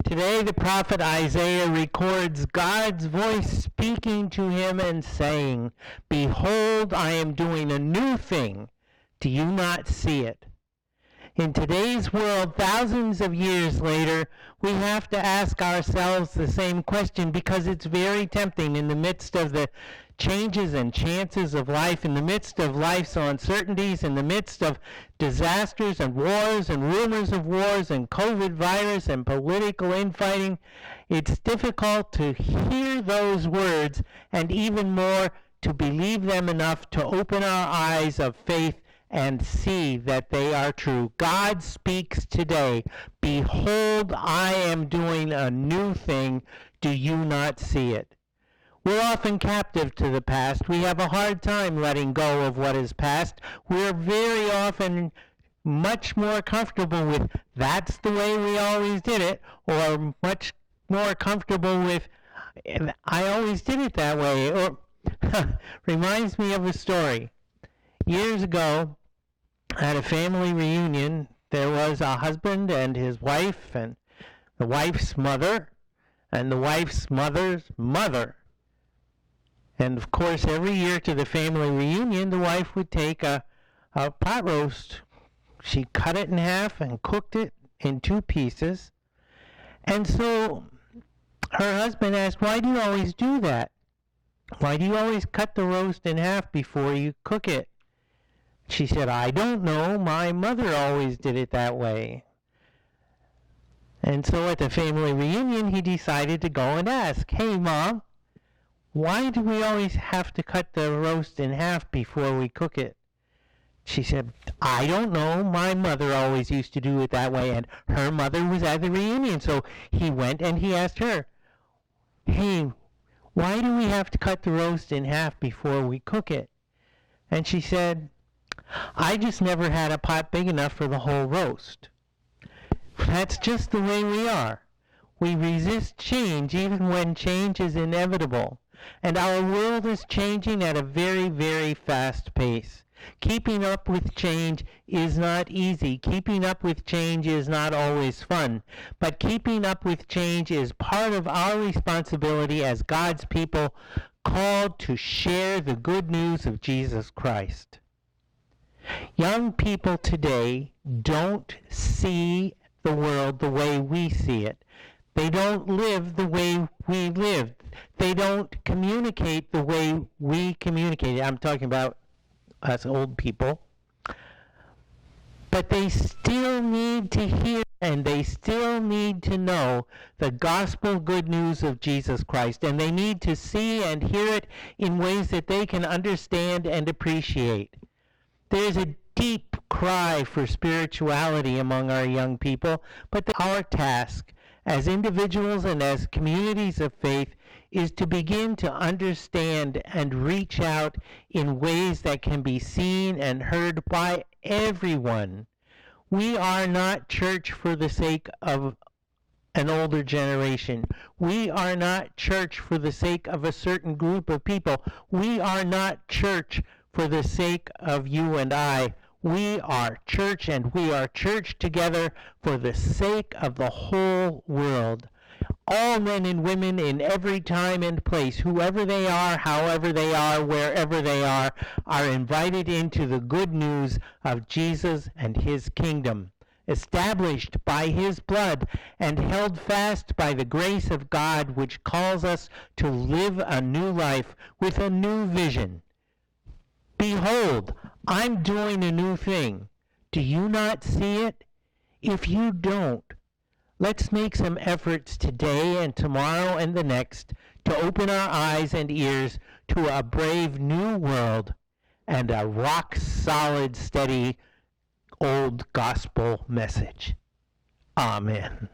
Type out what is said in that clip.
Today, the prophet Isaiah records God's voice speaking to him and saying, "Behold, I am doing a new thing. Do you not see it?" In today's world, thousands of years later, we have to ask ourselves the same question because it's very tempting in the midst of the changes and chances of life, in the midst of life's uncertainties, in the midst of disasters and wars and rumors of wars and COVID virus and political infighting. It's difficult to hear those words and even more to believe them enough to open our eyes of faith and see that they are true. God speaks today. Behold, I am doing a new thing. Do you not see it? We're often captive to the past. We have a hard time letting go of what is past. We're very often much more comfortable with that's the way we always did it, or much more comfortable with I always did it that way. Or reminds me of a story. Years ago, at a family reunion, there was a husband and his wife and the wife's mother and the wife's mother's mother. And of course, every year to the family reunion, the wife would take a pot roast. She cut it in half and cooked it in 2 pieces. And so her husband asked, "Why do you always do that? Why do you always cut the roast in half before you cook it?" She said, "I don't know. My mother always did it that way." And so at the family reunion, he decided to go and ask, "Hey, Mom, why do we always have to cut the roast in half before we cook it?" She said, "I don't know. My mother always used to do it that way." And her mother was at the reunion. So he went and he asked her, "Hey, why do we have to cut the roast in half before we cook it?" And she said, "I just never had a pot big enough for the whole roast." That's just the way we are. We resist change even when change is inevitable. And our world is changing at a very, very fast pace. Keeping up with change is not easy. Keeping up with change is not always fun. But keeping up with change is part of our responsibility as God's people called to share the good news of Jesus Christ. Young people today don't see the world the way we see it. They don't live the way we live. They don't communicate the way we communicate. I'm talking about us old people. But they still need to hear and they still need to know the gospel good news of Jesus Christ. And they need to see and hear it in ways that they can understand and appreciate. There's a deep cry for spirituality among our young people, but our task as individuals and as communities of faith is to begin to understand and reach out in ways that can be seen and heard by everyone. We are not church for the sake of an older generation. We are not church for the sake of a certain group of people. We are not church for the sake of you and I. We are church, and we are church together for the sake of the whole world. All men and women in every time and place, whoever they are, however they are, wherever they are invited into the good news of Jesus and his kingdom, established by his blood and held fast by the grace of God, which calls us to live a new life with a new vision. Behold, I'm doing a new thing. Do you not see it? If you don't, let's make some efforts today and tomorrow and the next to open our eyes and ears to a brave new world and a rock-solid, steady, old gospel message. Amen.